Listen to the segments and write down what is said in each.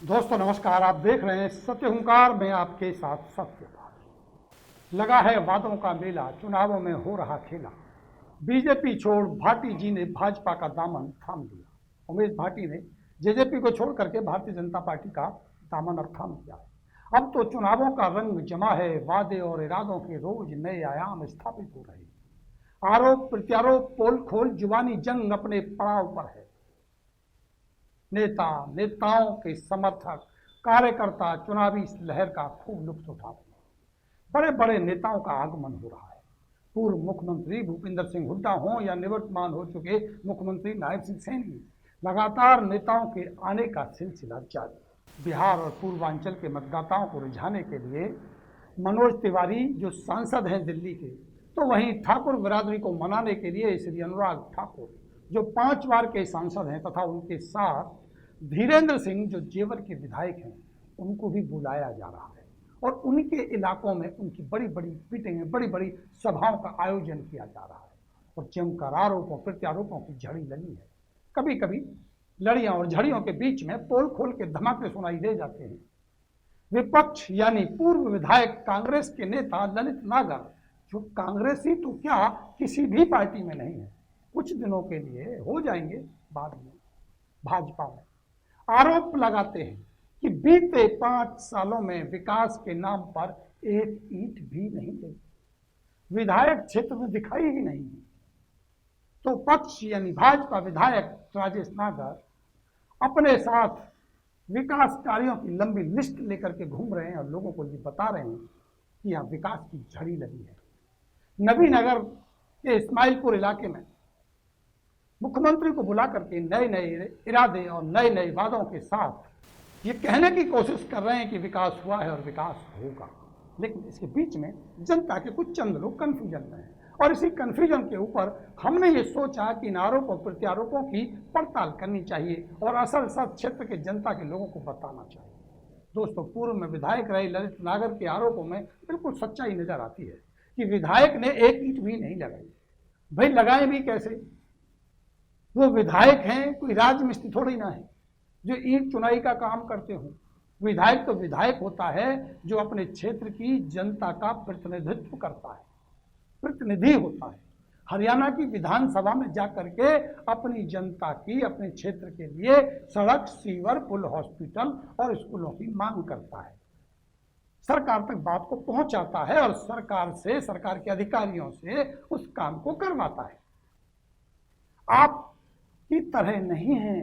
दोस्तों नमस्कार। आप देख रहे हैं सत्य हुंकार में आपके साथ सत्यपाल। लगा है वादों का मेला, चुनावों में हो रहा खेला। बीजेपी छोड़ भाटी जी ने भाजपा का दामन थाम लिया। उमेश भाटी ने जेजेपी को छोड़ करके भारतीय जनता पार्टी का दामन अब थाम लिया है। अब तो चुनावों का रंग जमा है, वादे और इरादों के रोज नए आयाम स्थापित हो रहे हैं। आरोप प्रत्यारोप, पोल खोल, जुबानी जंग अपने पड़ाव पर है। नेता, नेताओं के समर्थक, कार्यकर्ता चुनावी इस लहर का खूब लुत्फ उठा रहे हैं। बड़े बड़े नेताओं का आगमन हो रहा है। पूर्व मुख्यमंत्री भूपेंद्र सिंह हुड्डा हों या निवर्तमान हो चुके मुख्यमंत्री नायब सिंह सैनी, लगातार नेताओं के आने का सिलसिला जारी। बिहार और पूर्वांचल के मतदाताओं को रिझाने के लिए मनोज तिवारी जो सांसद हैं दिल्ली के, तो वहीं ठाकुर बिरादरी को मनाने के लिए श्री अनुराग ठाकुर जो 5 बार के सांसद हैं, तथा उनके साथ धीरेन्द्र सिंह जो जेवर के विधायक हैं, उनको भी बुलाया जा रहा है। और उनके इलाकों में उनकी बड़ी बड़ी मीटिंगें, बड़ी बड़ी सभाओं का आयोजन किया जा रहा है। और जमकर आरोपों प्रत्यारोपों की झड़ी लगी है। कभी कभी लड़ियां और झड़ियों के बीच में पोल खोल के धमाके सुनाई दे जाते हैं। विपक्ष यानी पूर्व विधायक कांग्रेस के नेता ललित नागर, जो कांग्रेसी तो क्या किसी भी पार्टी में नहीं है, कुछ दिनों के लिए हो जाएंगे बाद में भाजपा में, आरोप लगाते हैं कि बीते 5 सालों में विकास के नाम पर एक ईंट भी नहीं लगी, विधायक क्षेत्र में दिखाई ही नहीं। तो पक्ष यानी भाजपा विधायक राजेश नागर अपने साथ विकास कार्यों की लंबी लिस्ट लेकर के घूम रहे हैं और लोगों को ये बता रहे हैं कि यहाँ विकास की झड़ी लगी है। नबीनगर के इस्माइलपुर इलाके में मुख्यमंत्री को बुला करके नए नए इरादे और नए नए वादों के साथ ये कहने की कोशिश कर रहे हैं कि विकास हुआ है और विकास होगा। लेकिन इसके बीच में जनता के कुछ चंद लोग कन्फ्यूजन में हैं। और इसी कन्फ्यूजन के ऊपर हमने ये सोचा कि इन आरोप और प्रत्यारोपों की पड़ताल करनी चाहिए और असल सच क्षेत्र के जनता के लोगों को बताना चाहिए। दोस्तों, पूर्व में विधायक रहे ललित नागर के आरोपों में बिल्कुल सच्चाई नजर आती है कि विधायक ने एक ईंट भी नहीं लगाई। भाई लगाए भी कैसे? वो विधायक हैं, कोई राजमिस्त्री थोड़ी ना है जो ईंट चुनाई का काम करते हो। विधायक तो विधायक होता है जो अपने क्षेत्र की जनता का प्रतिनिधित्व करता है, प्रतिनिधि होता है। हरियाणा की विधानसभा में जाकर के अपनी जनता की, अपने क्षेत्र के लिए सड़क, सीवर, पुल, हॉस्पिटल और स्कूलों की मांग करता है, सरकार तक बात को पहुंचाता है और सरकार से, सरकार के अधिकारियों से उस काम को करवाता है। आप की तरह नहीं है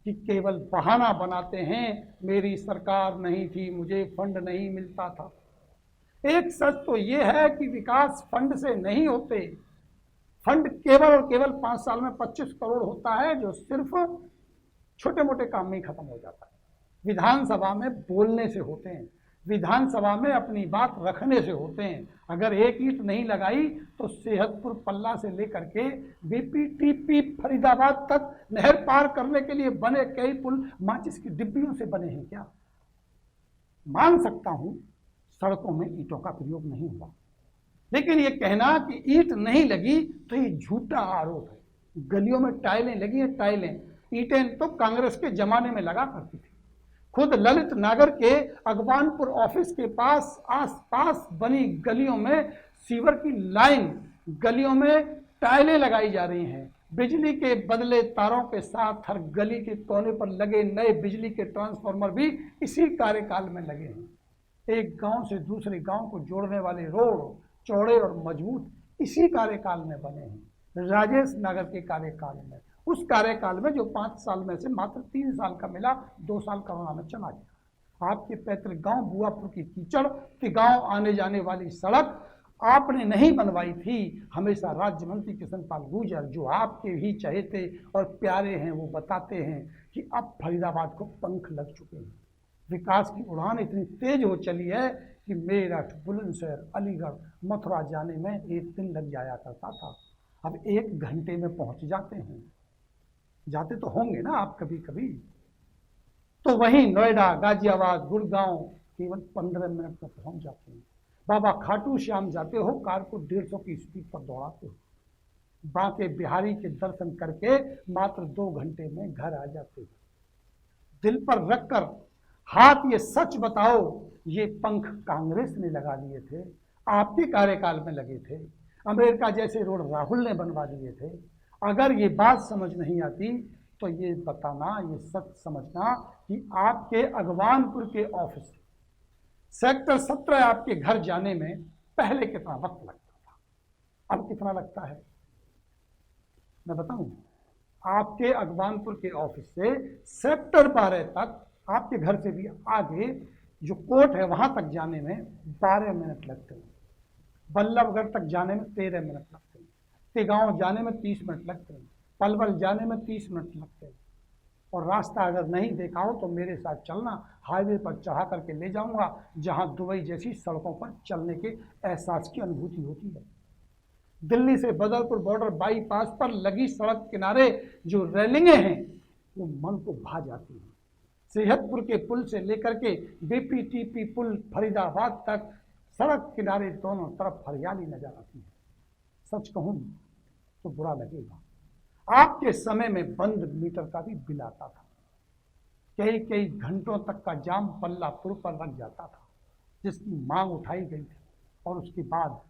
कि केवल बहाना बनाते हैं, मेरी सरकार नहीं थी, मुझे फंड नहीं मिलता था। एक सच तो यह है कि विकास फंड से नहीं होते। फंड केवल और केवल 5 साल में 25 करोड़ होता है, जो सिर्फ छोटे मोटे काम में ही खत्म हो जाता है। विधानसभा में बोलने से होते हैं, विधानसभा में अपनी बात रखने से होते हैं। अगर एक ईंट नहीं लगाई तो सेहतपुर पल्ला से लेकर के बीपीटीपी फरीदाबाद तक नहर पार करने के लिए बने कई पुल माचिस की डिब्बियों से बने हैं क्या? मान सकता हूं सड़कों में ईंटों का प्रयोग नहीं हुआ, लेकिन ये कहना कि ईंट नहीं लगी तो ये झूठा आरोप है। गलियों में टाइलें लगी हैं, टाइलें, ईंटें तो कांग्रेस के जमाने में लगा करती थी। खुद ललित नागर के अगवानपुर ऑफिस के पास आसपास बनी गलियों में सीवर की लाइन, गलियों में टाइलें लगाई जा रही हैं। बिजली के बदले तारों के साथ हर गली के कोने पर लगे नए बिजली के ट्रांसफार्मर भी इसी कार्यकाल में लगे हैं। एक गांव से दूसरे गांव को जोड़ने वाले रोड चौड़े और मजबूत इसी कार्यकाल में बने हैं, राजेश नागर के कार्यकाल में। उस कार्यकाल में जो 5 साल में से मात्र 3 साल का मिला, 2 साल कोरोना में चला गया। आपके पैतृक गांव बुआपुर की कीचड़ के गांव आने जाने वाली सड़क आपने नहीं बनवाई थी। हमेशा राज्य मंत्री किशन पाल गुर्जर, जो आपके ही चहेते और प्यारे हैं, वो बताते हैं कि अब फरीदाबाद को पंख लग चुके हैं। विकास की उड़ान इतनी तेज हो चली है कि मेरठ, बुलंदशहर, अलीगढ़, मथुरा जाने में 1 दिन लग जाया करता था, अब 1 घंटे में पहुंच जाते हैं। जाते तो होंगे ना आप कभी कभी। तो वहीं नोएडा, गाजियाबाद, गुड़गांव केवल 15 मिनट में पहुंच जाते हैं। बाबा खाटू श्याम जाते हो, कार को 150 की स्पीड पर दौड़ाते हो। बांके बिहारी के दर्शन करके मात्र 2 घंटे में घर आ जाते हो। दिल पर रखकर हाथ ये सच बताओ, ये पंख कांग्रेस ने लगा लिए थे, आपके कार्यकाल में लगे थे। अमेरिका जैसे रोड राहुल ने बनवा दिए थे। अगर ये बात समझ नहीं आती तो ये बताना, ये सच समझना कि आपके अगवानपुर के ऑफिस से सेक्टर 17 आपके घर जाने में पहले कितना वक्त लगता था, अब कितना लगता है मैं बताऊं। आपके अगवानपुर के ऑफिस से सेक्टर 12 तक, आपके घर से भी आगे जो कोर्ट है वहां तक जाने में 12 मिनट लगते हैं। बल्लभगढ़ तक जाने में 13 मिनट लगते हैं। तिगांव जाने में 30 मिनट लगते हैं। पलवल जाने में 30 मिनट लगते हैं। और रास्ता अगर नहीं देखा हो तो मेरे साथ चलना, हाईवे पर चढ़ा करके ले जाऊंगा, जहां दुबई जैसी सड़कों पर चलने के एहसास की अनुभूति होती है। दिल्ली से बदरपुर बॉर्डर बाईपास पर लगी सड़क किनारे जो रेलिंगें हैं वो मन को भा जाती हैं। सेहतपुर के पुल से लेकर के बीपीटीपी पुल फरीदाबाद तक सड़क किनारे दोनों तरफ हरियाली नजर आती है। सच कहूं तो बुरा लगेगा, आपके समय में बंद मीटर का भी बिल आता था। कई कई घंटों तक का जाम बल्लापुर पर लग जाता था, जिसकी मांग उठाई गई थी और उसके बाद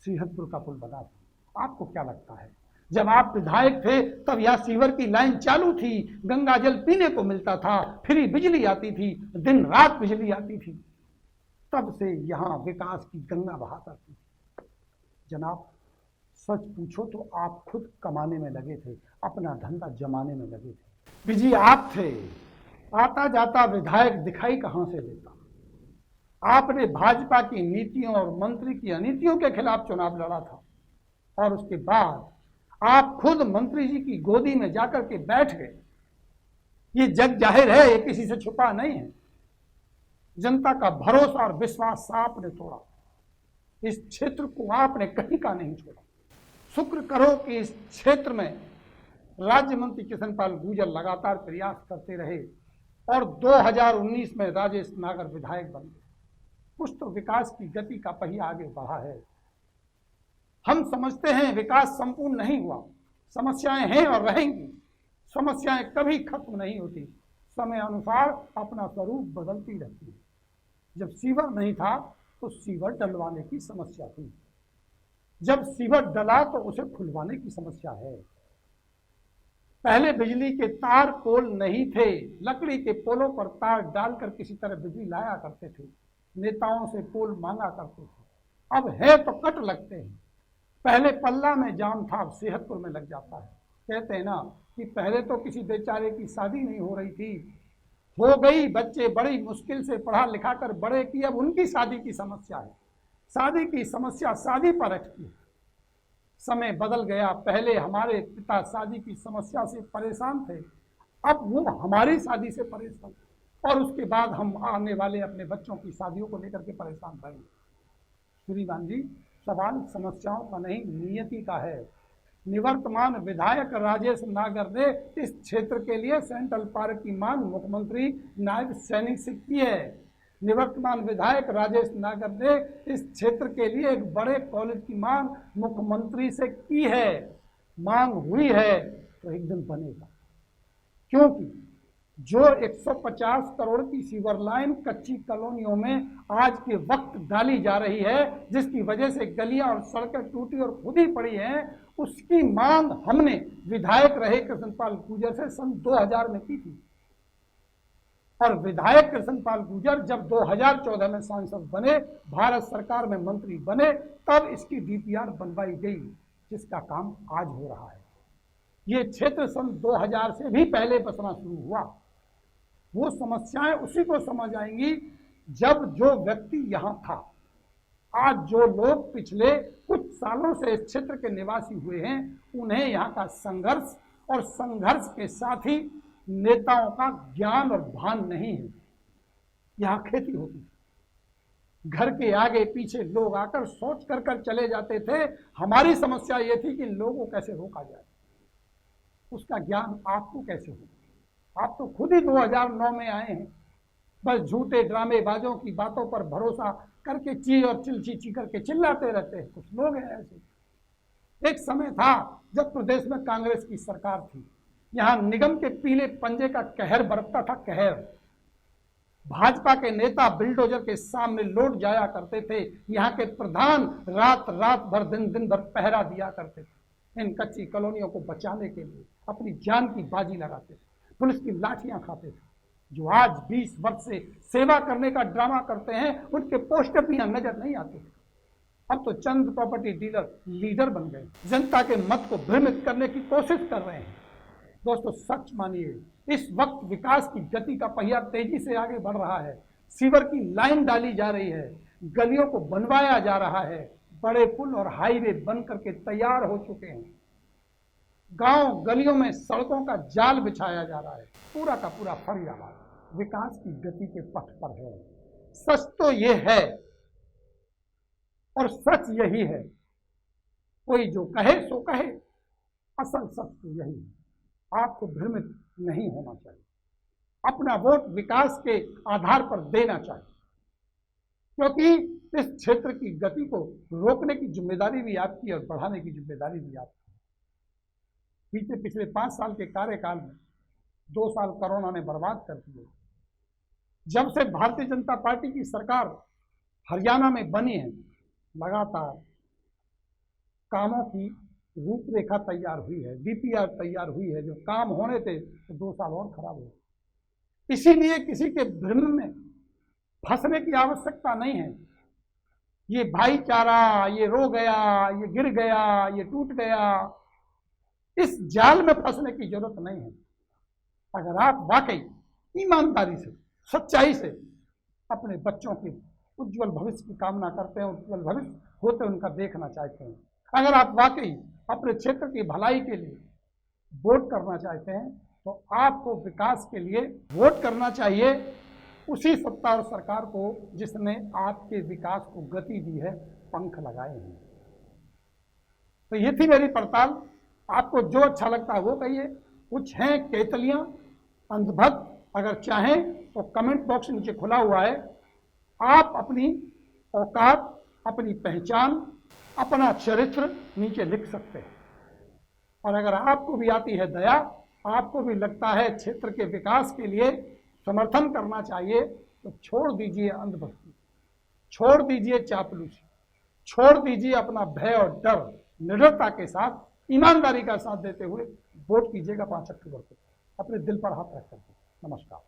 सीहतपुर का पुल बना था। आपको क्या लगता है, जब आप विधायक थे तब यह सीवर की लाइन चालू थी, गंगा जल पीने को मिलता था, फ्री बिजली आती थी, दिन रात बिजली आती थी, तब से यहां विकास की गंगा बहा करती थी। जनाब सच पूछो तो आप खुद कमाने में लगे थे, अपना धंधा जमाने में लगे थे। बिजी आप थे, आता जाता विधायक दिखाई कहां से देता। आपने भाजपा की नीतियों और मंत्री की अनीतियों के खिलाफ चुनाव लड़ा था और उसके बाद आप खुद मंत्री जी की गोदी में जाकर के बैठ गए। ये जग जाहिर है, ये किसी से छुपा नहीं है। जनता का भरोसा और विश्वास आपने तोड़ा, इस क्षेत्र को आपने कहीं का नहीं छोड़ा। शुक्र करो कि इस क्षेत्र में राज्य मंत्री किशनपाल गुर्जर लगातार प्रयास करते रहे और 2019 में राजेश नागर विधायक बन गए। कुछ तो विकास की गति का पहिया आगे बढ़ा है। हम समझते हैं विकास संपूर्ण नहीं हुआ, समस्याएं हैं और रहेंगी। समस्याएं कभी खत्म नहीं होती, समय अनुसार अपना स्वरूप बदलती रहती है। जब सीवर नहीं था तो सीवर डलवाने की समस्या थी, जब सीवर डला तो उसे खुलवाने की समस्या है। पहले बिजली के तार पोल नहीं थे, लकड़ी के पोलों पर तार डालकर किसी तरह बिजली लाया करते थे, नेताओं से पोल मांगा करते थे। अब है तो कट लगते हैं। पहले पल्ला में जाम था, अब सेहतपुर में लग जाता है। कहते हैं ना कि पहले तो किसी बेचारे की शादी नहीं हो रही थी, हो गई, बच्चे बड़ी मुश्किल से पढ़ा लिखा कर बड़े की, अब उनकी शादी की समस्या है। शादी की समस्या शादी पर अटकी है। समय बदल गया, पहले हमारे पिता शादी की समस्या से परेशान थे, अब वो हमारी शादी से परेशान, और उसके बाद हम आने वाले अपने बच्चों की शादियों को लेकर के परेशान रहेंगे। श्रीमान जी, सवाल समस्याओं का नहीं, नियति का है। निवर्तमान विधायक राजेश नागर ने इस क्षेत्र के लिए सेंट्रल पार्क की मांग मुख्यमंत्री नायब सैनिक से की है। निवर्तमान विधायक राजेश नागर ने इस क्षेत्र के लिए एक बड़े कॉलेज की मांग मुख्यमंत्री से की है। मांग हुई है तो एक दिन बनेगा, क्योंकि जो 150 करोड़ की सीवर लाइन कच्ची कॉलोनियों में आज के वक्त डाली जा रही है, जिसकी वजह से गलियां और सड़कें टूटी और खुदी पड़ी हैं, उसकी मांग हमने विधायक रहे कृष्णपाल गुर्जर से सन 2000 में की थी। और विधायक कृष्णपाल गुर्जर जब 2014 में सांसद बने, भारत सरकार में मंत्री बने, तब इसकी डीपीआर बनवाई गई, जिसका काम आज हो रहा है। ये क्षेत्र सन 2000 से भी पहले बसना शुरू हुआ। वो समस्याएं उसी को समझ आएंगी जब जो व्यक्ति यहां था। आज जो लोग पिछले कुछ सालों से इस क्षेत्र के निवासी हुए हैं, उन्हें यहाँ का संघर्ष और संघर्ष के साथ ही नेताओं का ज्ञान और भान नहीं है। यहाँ खेती होती थी, घर के आगे पीछे लोग आकर सोच कर चले जाते थे। हमारी समस्या ये थी कि लोगों को कैसे रोका जाए, उसका ज्ञान आपको कैसे हो। आप तो खुद ही 2009 में आए हैं, बस झूठे ड्रामेबाजों की बातों पर भरोसा करके ची और चिलची करके चिल्लाते रहते हैं। कुछ लोग हैं ऐसे। एक समय था जब प्रदेश में कांग्रेस की सरकार थी, यहाँ निगम के पीले पंजे का कहर बरतता था, कहर। भाजपा के नेता बिल्डोजर के सामने लौट जाया करते थे। यहाँ के प्रधान रात रात भर दिन भर पहरा दिया करते थे। इन कच्ची कॉलोनियों को बचाने के लिए अपनी जान की बाजी लगाते थे, पुलिस की लाठियां खाते थे। जो आज 20 वर्ष से सेवा करने का ड्रामा करते हैं, उनके पोस्टर भी यहां नजर नहीं आते। अब तो चंद प्रॉपर्टी डीलर लीडर बन गए, जनता के मत को भ्रमित करने की कोशिश कर रहे हैं। दोस्तों सच मानिए, इस वक्त विकास की गति का पहिया तेजी से आगे बढ़ रहा है। सीवर की लाइन डाली जा रही है, गलियों को बनवाया जा रहा है, बड़े पुल और हाईवे बन करके तैयार हो चुके हैं। गांव गलियों में सड़कों का जाल बिछाया जा रहा है। पूरा का पूरा फरीदाबाद विकास की गति के पथ पर है। सच तो ये है और सच यही है। कोई जो कहे सो कहे, असल सच तो यही है। आपको भ्रमित नहीं होना चाहिए। अपना वोट विकास के आधार पर देना चाहिए, क्योंकि इस क्षेत्र की गति को रोकने की जिम्मेदारी भी आपकी और बढ़ाने की जिम्मेदारी भी आपकी। पिछले 5 साल के कार्यकाल में 2 साल कोरोना ने बर्बाद कर दिए। जब से भारतीय जनता पार्टी की सरकार हरियाणा में बनी है, लगातार कामों की रूपरेखा तैयार हुई है, डीपीआर तैयार हुई है। जो काम होने थे तो 2 साल और खराब हो। इसीलिए किसी के भ्रम में फंसने की आवश्यकता नहीं है। ये भाईचारा, ये रो गया, ये गिर गया, ये टूट गया, इस जाल में फंसने की जरूरत नहीं है। अगर आप वाकई ईमानदारी से, सच्चाई से अपने बच्चों के उज्जवल भविष्य की कामना करते हैं, उज्जवल भविष्य होते उनका देखना चाहते हैं, अगर आप वाकई अपने क्षेत्र की भलाई के लिए वोट करना चाहते हैं, तो आपको विकास के लिए वोट करना चाहिए उसी सत्ता और सरकार को जिसने आपके विकास को गति दी है, पंख लगाए हैं। तो ये थी मेरी पड़ताल। आपको जो अच्छा लगता है वो कहिए। कुछ हैं केतलियां, अंधभक्त, अगर चाहें तो कमेंट बॉक्स नीचे खुला हुआ है। आप अपनी औकात, अपनी पहचान, अपना चरित्र नीचे लिख सकते हैं। और अगर आपको भी आती है दया, आपको भी लगता है क्षेत्र के विकास के लिए समर्थन करना चाहिए, तो छोड़ दीजिए अंधभक्ति, छोड़ दीजिए चापलूसी, छोड़ दीजिए अपना भय और डर। निडरता के साथ, ईमानदारी का साथ देते हुए वोट कीजिएगा 5 अक्टूबर को। अपने दिल पर हाथ रख करके। नमस्कार।